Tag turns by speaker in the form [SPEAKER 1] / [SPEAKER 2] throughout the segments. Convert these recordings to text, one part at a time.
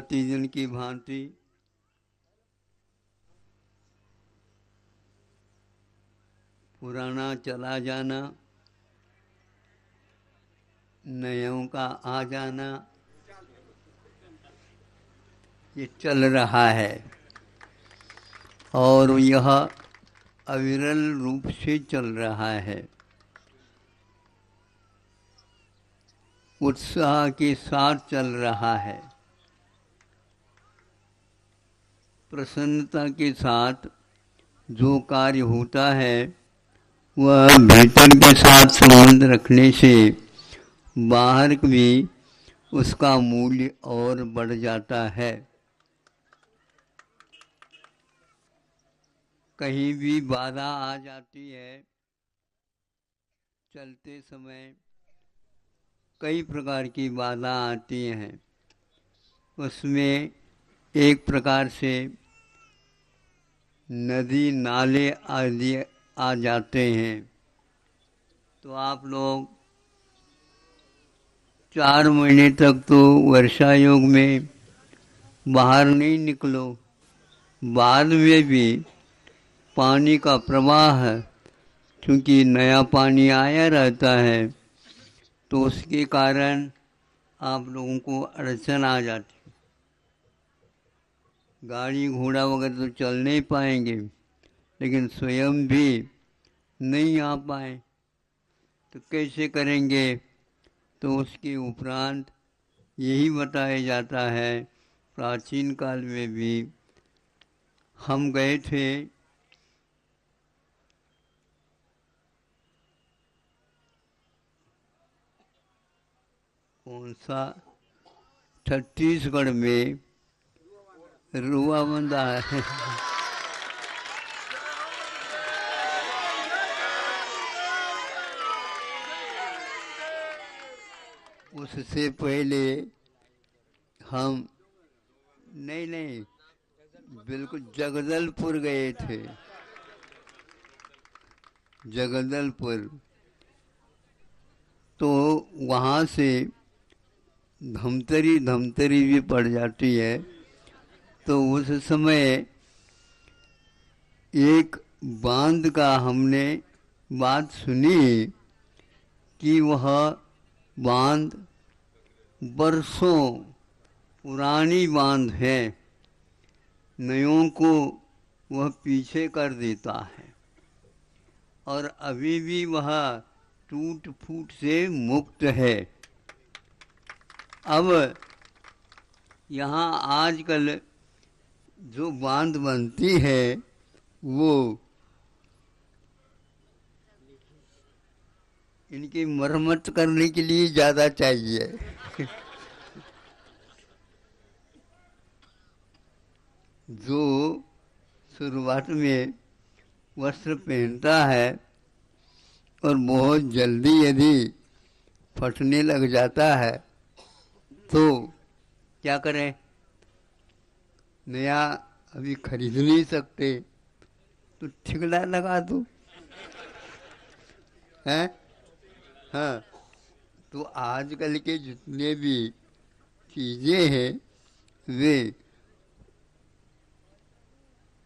[SPEAKER 1] प्रतिदिन की भांति पुराना चला जाना, नयों का आ जाना, ये चल रहा है और यह अविरल रूप से चल रहा है। उत्साह के साथ चल रहा है, प्रसन्नता के साथ जो कार्य होता है वह भीतर के साथ संबंध रखने से बाहर भी उसका मूल्य और बढ़ जाता है। कहीं भी बाधा आ जाती है, चलते समय कई प्रकार की बाधा आती हैं, उसमें एक प्रकार से नदी नाले आदि आ जाते हैं। तो आप लोग 4 महीने तक तो वर्षा योग में बाहर नहीं निकलो, बाद में भी पानी का प्रवाह है, क्योंकि नया पानी आया रहता है तो उसके कारण आप लोगों को अड़चन आ जाती। गाड़ी घोड़ा वगैरह तो चल नहीं पाएंगे, लेकिन स्वयं भी नहीं आ पाए तो कैसे करेंगे। तो उसके उपरांत यही बताया जाता है, प्राचीन काल में भी हम गए थे कौन सा छत्तीसगढ़ में रुआ बंदा है उससे पहले हम नहीं बिल्कुल जगदलपुर गए थे। जगदलपुर तो वहाँ से धमतरी भी पड़ जाती है। तो उस समय एक बांध का हमने बात सुनी कि वह बांध बरसों पुरानी बांध है, नयों को वह पीछे कर देता है और अभी भी वह टूट फूट से मुक्त है। अब यहाँ आजकल जो बांध बनती है वो इनकी मरम्मत करने के लिए ज़्यादा चाहिए जो शुरुआत में वस्त्र पहनता है और बहुत जल्दी यदि फटने लग जाता है तो क्या करें, नया अभी खरीद नहीं सकते तो ठिकरा लगा दो, हैं? हाँ, तो आजकल के जितने भी चीज़ें हैं वे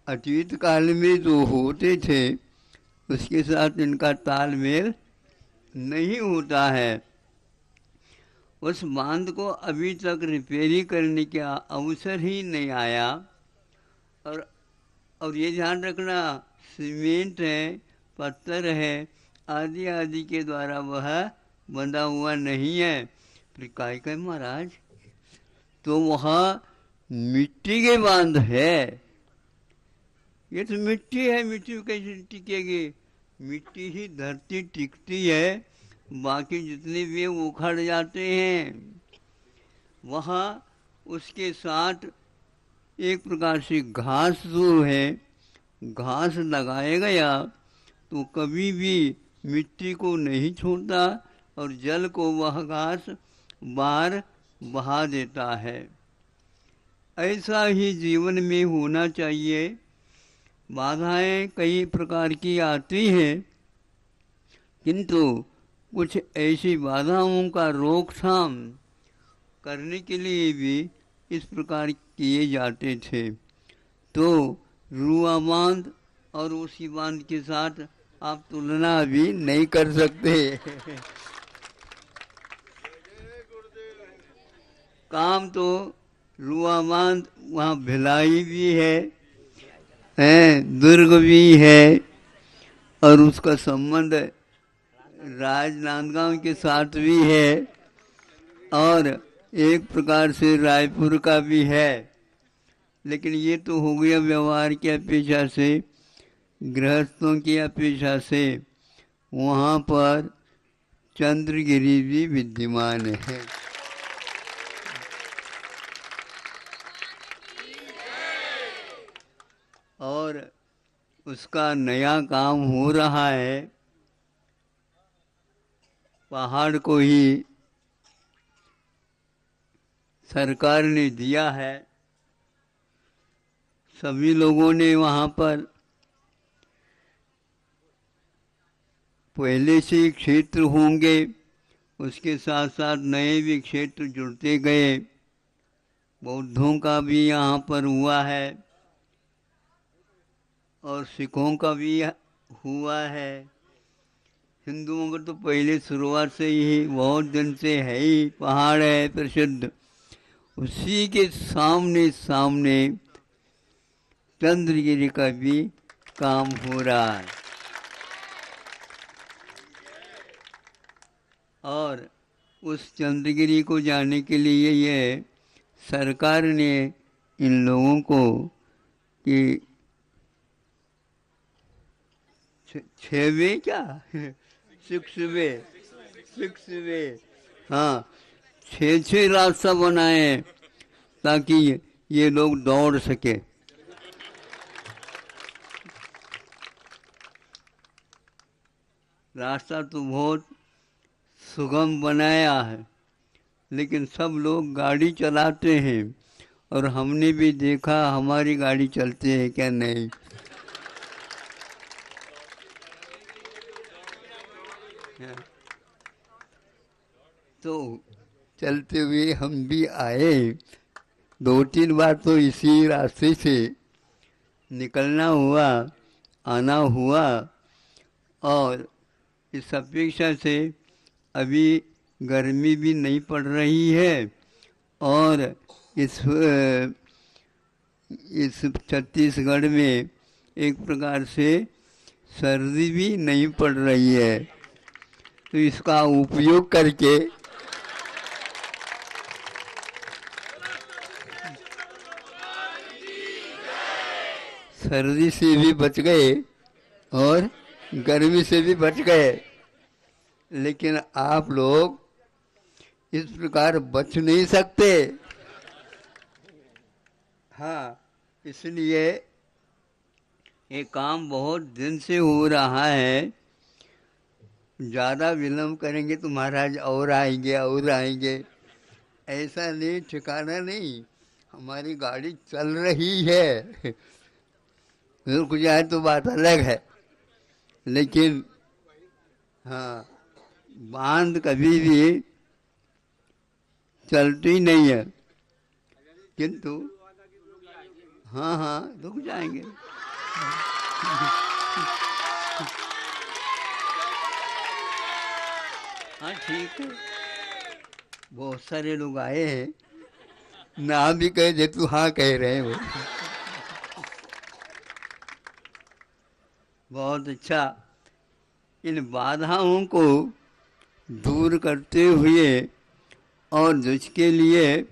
[SPEAKER 1] अतीत काल में जो होते थे उसके साथ इनका तालमेल नहीं होता है। उस बांध को अभी तक रिपेयरिंग करने का अवसर ही नहीं आया। और ये ध्यान रखना, सीमेंट है, पत्थर है, आदि आदि के द्वारा वह बंधा हुआ नहीं है। फिर काय का महाराज, तो वह मिट्टी के बांध है। ये तो मिट्टी है, मिट्टी में कैसे टिकेगी? मिट्टी ही धरती टिकती है, बाकी जितने भी उखड़ जाते हैं। वहाँ उसके साथ एक प्रकार से घास जो है, घास लगाया गया तो कभी भी मिट्टी को नहीं छोड़ता और जल को वह घास बाहर बहा देता है। ऐसा ही जीवन में होना चाहिए। बाधाएं कई प्रकार की आती हैं, किंतु कुछ ऐसी बाधाओं का रोकथाम करने के लिए भी इस प्रकार किए जाते थे। तो रुआ बांध और उसी बांध के साथ आप तुलना भी नहीं कर सकते। काम तो रुआ बांध, वहाँ भिलाई भी है, दुर्ग भी है, और उसका संबंध राजनांदगांव के साथ भी है, और एक प्रकार से रायपुर का भी है। लेकिन ये तो हो गया व्यवहार की अपेक्षा से, गृहस्थों की अपेक्षा से। वहाँ पर चंद्रगिरी भी विद्यमान है। और उसका नया काम हो रहा है। पहाड़ को ही सरकार ने दिया है। सभी लोगों ने वहाँ पर पहले से क्षेत्र होंगे, उसके साथ साथ नए भी क्षेत्र जुड़ते गए। बौद्धों का भी यहाँ पर हुआ है और सिखों का भी हुआ है। हिंदुओं का तो पहले शुरुआत से ही बहुत दिन से है ही, पहाड़ है प्रसिद्ध। उसी के सामने सामने चंद्रगिरी का भी काम हो रहा है। और उस चंद्रगिरी को जाने के लिए ये सरकार ने इन लोगों को कि 6 वे क्या 6 वे हाँ 6 रास्ता बनाए ताकि ये लोग दौड़ सके। रास्ता तो बहुत सुगम बनाया है, लेकिन सब लोग गाड़ी चलाते हैं, और हमने भी देखा हमारी गाड़ी चलती है क्या नहीं। तो चलते हुए हम भी आए। 2-3 बार तो इसी रास्ते से निकलना हुआ, आना हुआ। और इस अपेक्षा से अभी गर्मी भी नहीं पड़ रही है, और इस छत्तीसगढ़ में एक प्रकार से सर्दी भी नहीं पड़ रही है। तो इसका उपयोग करके सर्दी से भी बच गए और गर्मी से भी बच गए। लेकिन आप लोग इस प्रकार बच नहीं सकते। हाँ, इसलिए ये काम बहुत दिन से हो रहा है। ज़्यादा विलम्ब करेंगे तो महाराज और आएंगे। ऐसा नहीं, ठिकाना नहीं। हमारी गाड़ी चल रही है, रुक जाए तो बात अलग है। लेकिन हाँ, बांध कभी भी चलती नहीं है, किंतु हाँ रुक जाएंगे। हाँ ठीक है, बहुत सारे लोग आए हैं, ना भी कहे जे तू हाँ कह रहे हो। बहुत अच्छा। इन बाधाओं को दूर करते हुए और जिसके लिए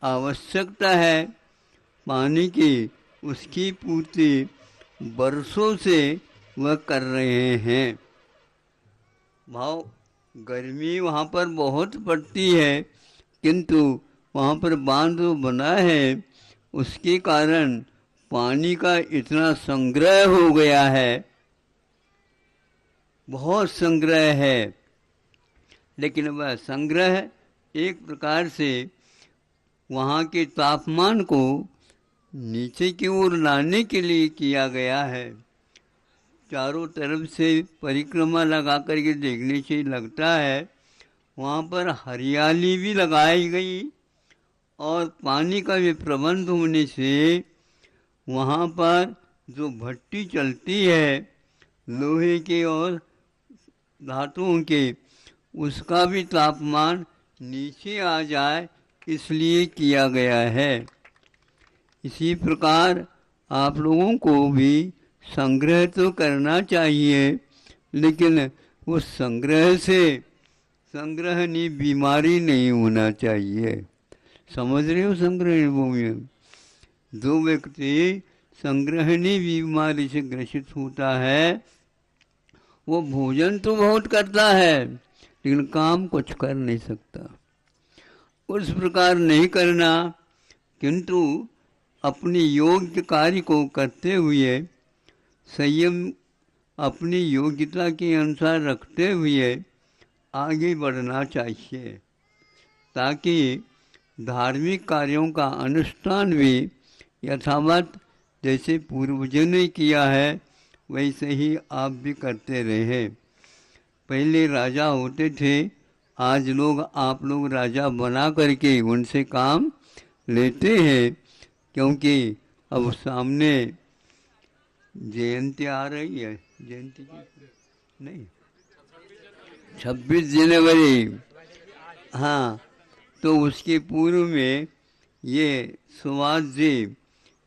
[SPEAKER 1] आवश्यकता है पानी की, उसकी पूर्ति बरसों से वह कर रहे हैं। भाव गर्मी वहाँ पर बहुत पड़ती है, किंतु वहाँ पर बांध बना है, उसके कारण पानी का इतना संग्रह हो गया है, बहुत संग्रह है। लेकिन वह संग्रह एक प्रकार से वहाँ के तापमान को नीचे की ओर लाने के लिए किया गया है। चारों तरफ से परिक्रमा लगा करके देखने से लगता है वहाँ पर हरियाली भी लगाई गई और पानी का भी प्रबंध होने से वहाँ पर जो भट्टी चलती है लोहे के और धातुओं के, उसका भी तापमान नीचे आ जाए इसलिए किया गया है। इसी प्रकार आप लोगों को भी संग्रह तो करना चाहिए, लेकिन उस संग्रह से संग्रहणी बीमारी नहीं होना चाहिए। समझ रहे हो? संग्रहणी भूमि जो व्यक्ति संग्रहणी बीमारी से ग्रसित होता है वो भोजन तो बहुत करता है लेकिन काम कुछ कर नहीं सकता। उस प्रकार नहीं करना, किंतु अपनी योग्य कार्य को करते हुए संयम अपनी योग्यता के अनुसार रखते हुए आगे बढ़ना चाहिए, ताकि धार्मिक कार्यों का अनुष्ठान भी यथावत जैसे पूर्वजों ने किया है वैसे ही आप भी करते रहे। पहले राजा होते थे, आज आप लोग राजा बना करके उनसे काम लेते हैं, क्योंकि अब सामने जयंती आ रही है। जयंती की नहीं, 26 जनवरी, हाँ, तो उसके पूर्व में ये सुभाष जी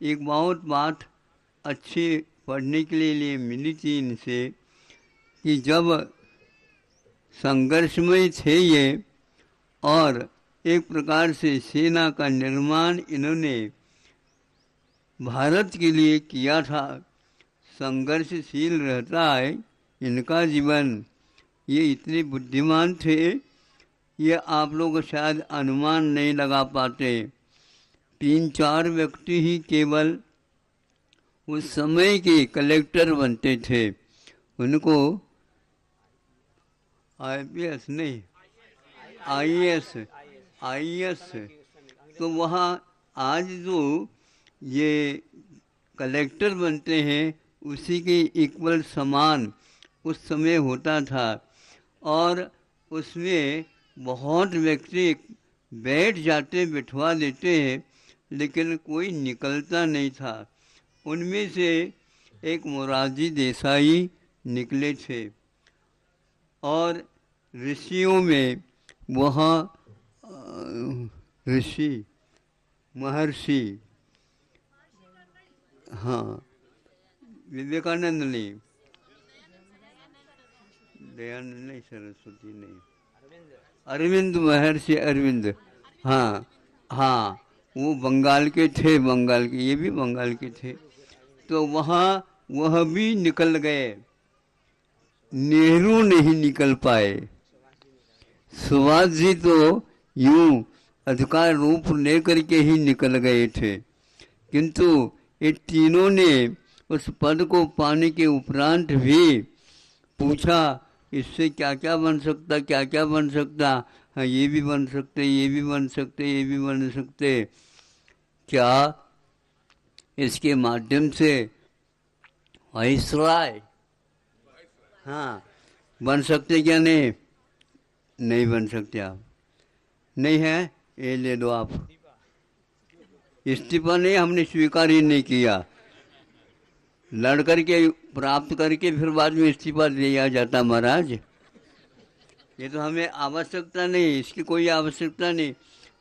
[SPEAKER 1] एक बहुत बात अच्छी पढ़ने के लिए मिली थी इनसे कि जब संघर्ष में थे ये और एक प्रकार से सेना का निर्माण इन्होंने भारत के लिए किया था। संघर्षशील रहता है इनका जीवन। ये इतने बुद्धिमान थे, ये आप लोग शायद अनुमान नहीं लगा पाते। 3-4 व्यक्ति ही केवल उस समय के कलेक्टर बनते थे। उनको IPS नहीं, IAS, तो वहाँ आज जो ये कलेक्टर बनते हैं उसी के इक्वल समान उस समय होता था, और उसमें बहुत व्यक्ति बैठ जाते, बिठवा देते हैं, लेकिन कोई निकलता नहीं था। उनमें से एक मोरारजी देसाई निकले थे, और ऋषियों में वहाँ ऋषि महर्षि, हाँ, विवेकानंद नहीं, दयानंद नहीं, सरस्वती नहीं, अरविंद, महर्षि अरविंद, हाँ हाँ, वो बंगाल के थे, बंगाल के, ये भी बंगाल के थे। तो वहाँ वह भी निकल गए, नेहरू नहीं निकल पाए। सुभाष जी तो यूं अधिकार रूप लेकर के ही निकल गए थे, किंतु ये तीनों ने उस पद को पाने के उपरांत भी पूछा इससे क्या क्या बन सकता, क्या क्या बन सकता। हाँ, ये भी बन सकते, ये भी बन सकते, ये भी बन सकते। क्या इसके माध्यम से वाइसराय, हाँ, बन सकते क्या? नहीं, नहीं बन सकते। आप नहीं है, ये ले दो आप। इस्तीफा नहीं, हमने स्वीकार ही नहीं किया। लड़ करके प्राप्त करके फिर बाद में इस्तीफा दिया जाता महाराज। ये तो हमें आवश्यकता नहीं, इसकी कोई आवश्यकता नहीं।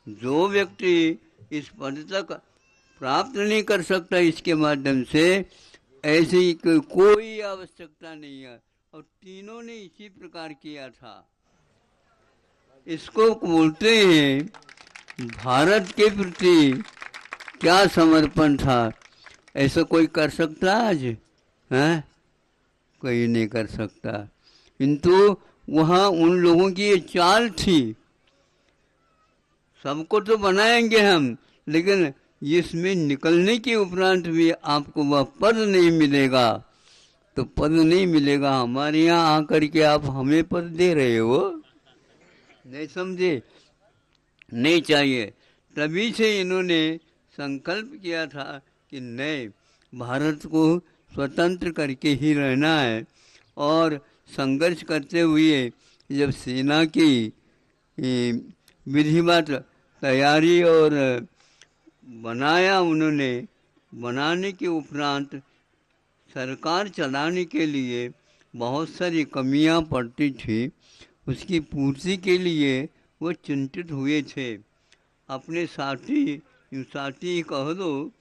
[SPEAKER 1] जो व्यक्ति इस पद तक प्राप्त नहीं कर सकता इसके माध्यम से, ऐसी कोई आवश्यकता नहीं है। और तीनों ने इसी प्रकार किया था। इसको बोलते हैं भारत के प्रति क्या समर्पण था। ऐसा कोई कर सकता आज? हैं? कोई नहीं कर सकता। किंतु वहाँ उन लोगों की ये चाल थी, सबको तो बनाएंगे हम, लेकिन इसमें निकलने के उपरांत भी आपको वह पद नहीं मिलेगा। तो पद नहीं मिलेगा, हमारे यहाँ आकर के आप हमें पद दे रहे हो, नहीं समझे? नहीं चाहिए। तभी से इन्होंने संकल्प किया था कि नहीं, भारत को स्वतंत्र करके ही रहना है। और संघर्ष करते हुए जब सेना की विधिवत तैयारी और बनाया उन्होंने। बनाने के उपरांत सरकार चलाने के लिए बहुत सारी कमियां पड़ती थी, उसकी पूर्ति के लिए वो चिंतित हुए थे। अपने साथी कह दो,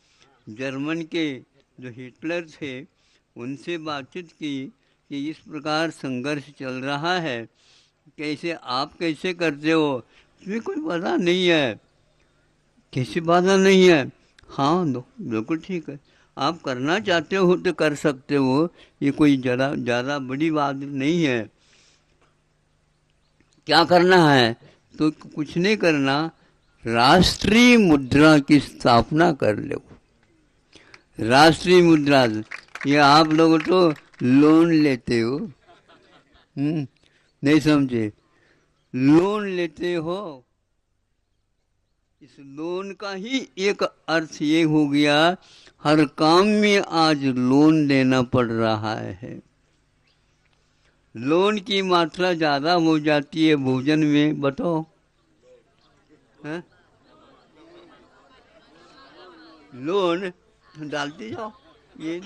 [SPEAKER 1] जर्मन के जो हिटलर थे, उनसे बातचीत की कि इस प्रकार संघर्ष चल रहा है, कैसे आप कैसे करते हो? इसमें कोई बाधा नहीं है। कैसी बाधा नहीं है? हाँ, बिल्कुल ठीक है। आप करना चाहते हो तो कर सकते हो, ये कोई ज़्यादा बड़ी बात नहीं है। क्या करना है? तो कुछ नहीं करना, राष्ट्रीय मुद्रा की स्थापना कर लो। राष्ट्रीय मुद्रा, ये आप लोग तो लोन लेते हो, नहीं समझे? लोन लेते हो, इस लोन का ही एक अर्थ ये हो गया, हर काम में आज लोन लेना पड़ रहा है। लोन की मात्रा ज्यादा हो जाती है भोजन में, बताओ है? लोन डालते जाओ, ये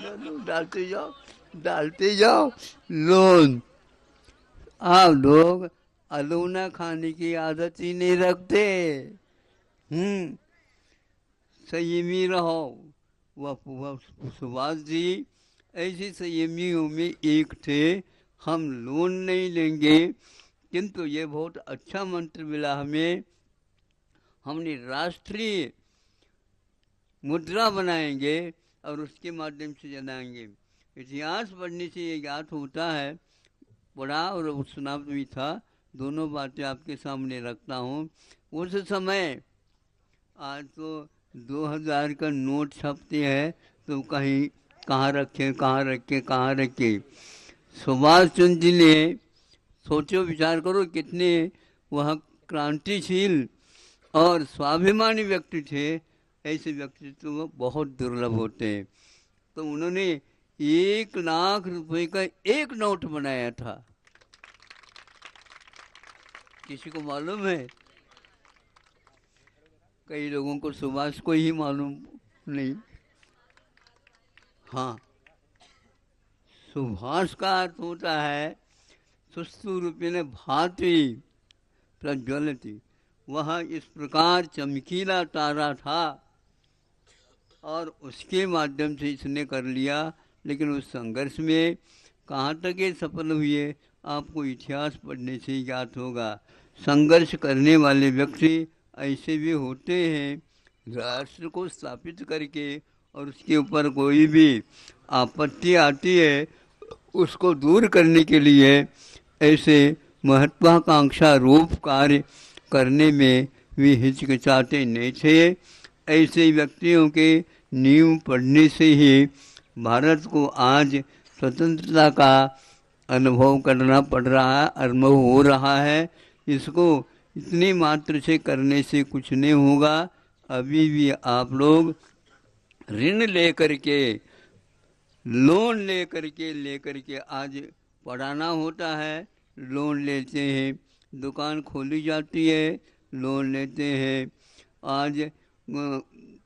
[SPEAKER 1] डालते जाओ लोन। आप लोग अलोना खाने की आदत ही नहीं रखते। संयमी रहो। वह सुभाष जी ऐसे संयमियों में एक थे। हम लोन नहीं लेंगे, किंतु ये बहुत अच्छा मंत्र मिला हमें, हमने राष्ट्रीय मुद्रा बनाएंगे और उसके माध्यम से जलाएंगे। इतिहास पढ़ने से ये ज्ञात होता है, पढ़ा और सुना भी था, दोनों बातें आपके सामने रखता हूँ। उस समय, आज तो 2000 का नोट छपते हैं तो कहीं कहाँ रखे। सुभाष चंद्र जी ने, सोचो विचार करो, कितने वह क्रांतिशील और स्वाभिमानी व्यक्ति थे। ऐसे व्यक्तित्व तो बहुत दुर्लभ होते हैं। तो उन्होंने 1 लाख रुपए का एक नोट बनाया था। किसी को मालूम है? कई लोगों को सुभाष को ही मालूम नहीं। हाँ, सुभाष का अर्थ होता है सुस्तु रूपेण भाति प्रज्वलति। वह इस प्रकार चमकीला तारा था और उसके माध्यम से इसने कर लिया। लेकिन उस संघर्ष में कहाँ तक ये सफल हुए, आपको इतिहास पढ़ने से ज्ञात होगा। संघर्ष करने वाले व्यक्ति ऐसे भी होते हैं, राष्ट्र को स्थापित करके और उसके ऊपर कोई भी आपत्ति आती है उसको दूर करने के लिए ऐसे महत्वाकांक्षा रूप कार्य करने में भी हिचकिचाते नहीं थे। ऐसे व्यक्तियों के नींव पढ़ने से ही भारत को आज स्वतंत्रता का अनुभव करना पड़ रहा है, अनुभव हो रहा है। इसको इतनी मात्र से करने से कुछ नहीं होगा। अभी भी आप लोग ऋण लेकर के, लोन लेकर के आज पढ़ाना होता है। लोन लेते हैं, दुकान खोली जाती है, लोन लेते हैं। आज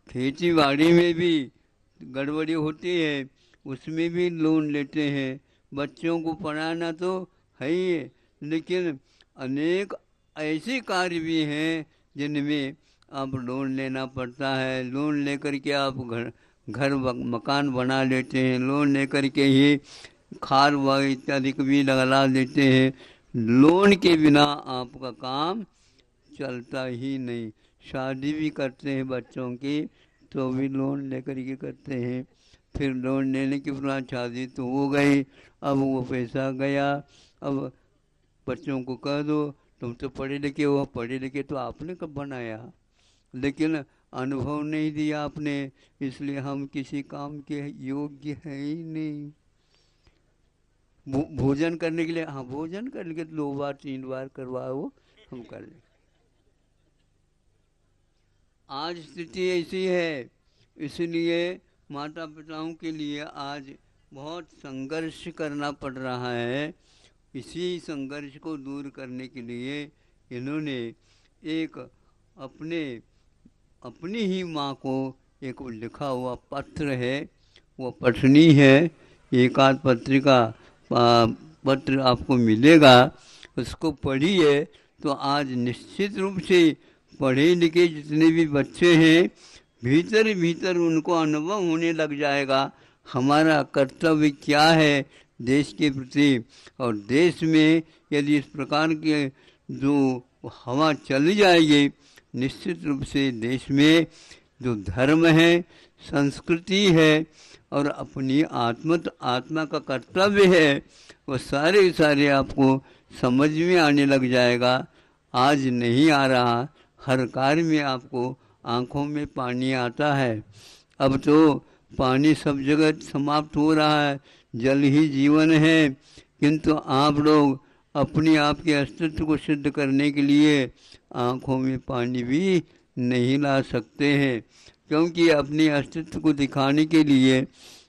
[SPEAKER 1] खेती बाड़ी में भी गड़बड़ी होती है, उसमें भी लोन लेते हैं। बच्चों को पढ़ाना तो है ही है, लेकिन अनेक ऐसे कार्य भी हैं जिनमें आप लोन लेना पड़ता है। लोन लेकर के आप घर मकान बना लेते हैं, लोन लेकर के ही खाद व इत्यादि को भी लगा देते हैं। लोन के बिना आपका काम चलता ही नहीं। शादी भी करते हैं बच्चों की तो भी लोन लेकर के करते हैं। फिर लोन लेने के बाद शादी तो हो गई, अब वो पैसा गया। अब बच्चों को कह दो तुम तो पढ़े लिखे हो, पढ़े लिखे तो आपने कब बनाया, लेकिन अनुभव नहीं दिया आपने, इसलिए हम किसी काम के योग्य है ही नहीं। भोजन करने के लिए, हाँ भोजन करने के 2 बार 3 बार करवाओ, हम कर लें। आज स्थिति ऐसी है, इसलिए माता पिताओं के लिए आज बहुत संघर्ष करना पड़ रहा है। इसी संघर्ष को दूर करने के लिए इन्होंने एक अपने अपनी ही माँ को एक लिखा हुआ पत्र है, वो पठनी है। एक आध पत्रिका पत्र आपको मिलेगा, उसको पढ़िए तो आज निश्चित रूप से पढ़े लिखे जितने भी बच्चे हैं, भीतर भीतर उनको अनुभव होने लग जाएगा हमारा कर्तव्य क्या है देश के प्रति। और देश में यदि इस प्रकार के जो हवा चली जाएगी, निश्चित रूप से देश में जो धर्म है, संस्कृति है और अपनी आत्मा का कर्तव्य है, वो सारे सारे आपको समझ में आने लग जाएगा। आज नहीं आ रहा, हर कार्य में आपको आंखों में पानी आता है। अब तो पानी सब जगह समाप्त हो रहा है, जल ही जीवन है, किंतु आप लोग अपने आप के अस्तित्व को सिद्ध करने के लिए आंखों में पानी भी नहीं ला सकते हैं, क्योंकि अपने अस्तित्व को दिखाने के लिए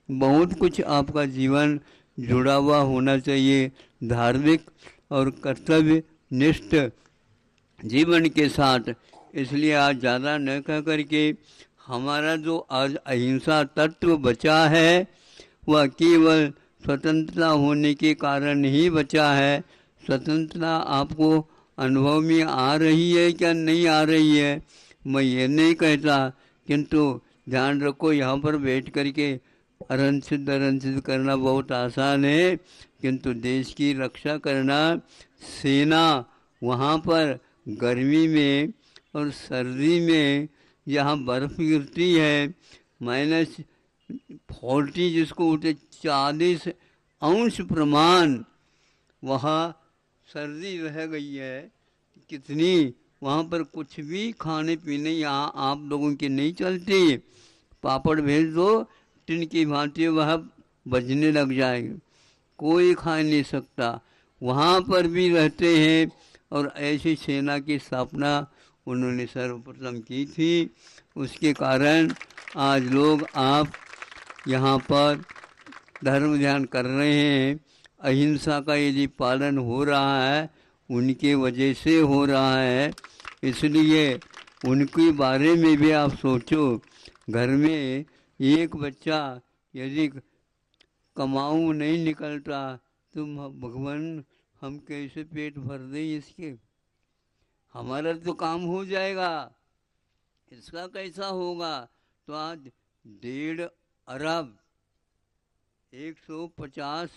[SPEAKER 1] बहुत कुछ आपका जीवन जुड़ा हुआ होना चाहिए, धार्मिक और कर्तव्य निष्ठ जीवन के साथ। इसलिए आज ज़्यादा न कह करके हमारा जो आज अहिंसा तत्व बचा है, वह केवल स्वतंत्रता होने के कारण ही बचा है। स्वतंत्रता आपको अनुभव में आ रही है क्या नहीं आ रही है, मैं ये नहीं कहता, किंतु ध्यान रखो यहाँ पर बैठ करके अरनसिद्ध करना बहुत आसान है, किंतु देश की रक्षा करना, सेना वहाँ पर गर्मी में और सर्दी में जहाँ बर्फ़ गिरती है, -40 जिसको बोलते 40 अंश प्रमाण वहाँ सर्दी रह गई है। कितनी वहाँ पर कुछ भी खाने पीने यहाँ आप लोगों के नहीं चलते। पापड़ भेज दो टिन की भांति, वह बजने लग जाएगी, कोई खा नहीं सकता। वहाँ पर भी रहते हैं और ऐसी सेना की स्थापना उन्होंने सर्वप्रथम की थी। उसके कारण आज लोग आप यहाँ पर धर्म ध्यान कर रहे हैं। अहिंसा का यदि पालन हो रहा है, उनके वजह से हो रहा है, इसलिए उनके बारे में भी आप सोचो। घर में एक बच्चा यदि कमाऊ नहीं निकलता तो भगवान हम कैसे पेट भर दें इसके, हमारा तो काम हो जाएगा, इसका कैसा होगा। तो आज 1.5 अरब 150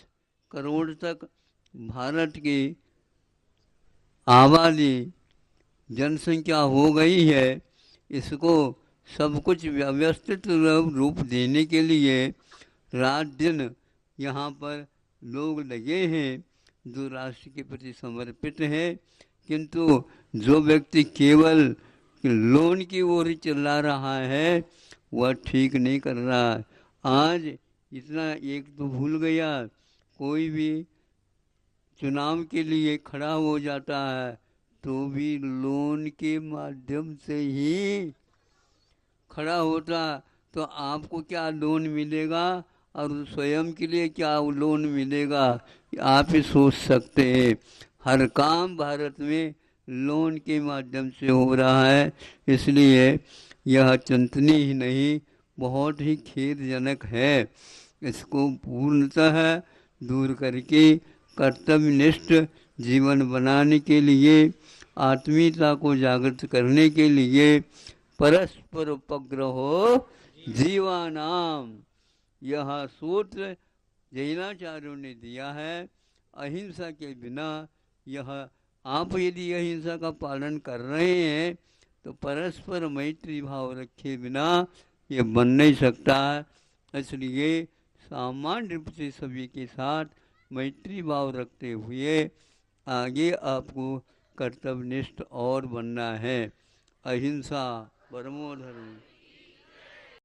[SPEAKER 1] करोड़ तक भारत की आबादी जनसंख्या हो गई है। इसको सब कुछ व्यवस्थित रूप देने के लिए रात दिन यहाँ पर लोग लगे हैं जो राष्ट्र के प्रति समर्पित है, किंतु जो व्यक्ति केवल लोन की ओर चिल्ला रहा है वह ठीक नहीं कर रहा। आज इतना एक तो भूल गया, कोई भी चुनाव के लिए खड़ा हो जाता है तो भी लोन के माध्यम से ही खड़ा होता, तो आपको क्या लोन मिलेगा और स्वयं के लिए क्या लोन मिलेगा, आप ही सोच सकते हैं। हर काम भारत में लोन के माध्यम से हो रहा है, इसलिए यह चिंतनीय ही नहीं, बहुत ही खेदजनक है। इसको पूर्णतः दूर करके कर्तव्यनिष्ठ जीवन बनाने के लिए, आत्मीयता को जागृत करने के लिए परस्पर उपग्रहो जीवानाम, यह सूत्र जैनाचार्यों ने दिया है। अहिंसा के बिना यह आप यदि अहिंसा का पालन कर रहे हैं तो परस्पर मैत्री भाव रखे बिना ये बन नहीं सकता। इसलिए सामान्य रूप से सभी के साथ मैत्री भाव रखते हुए आगे आपको कर्तव्यनिष्ठ और बनना है। अहिंसा परमो धर्म।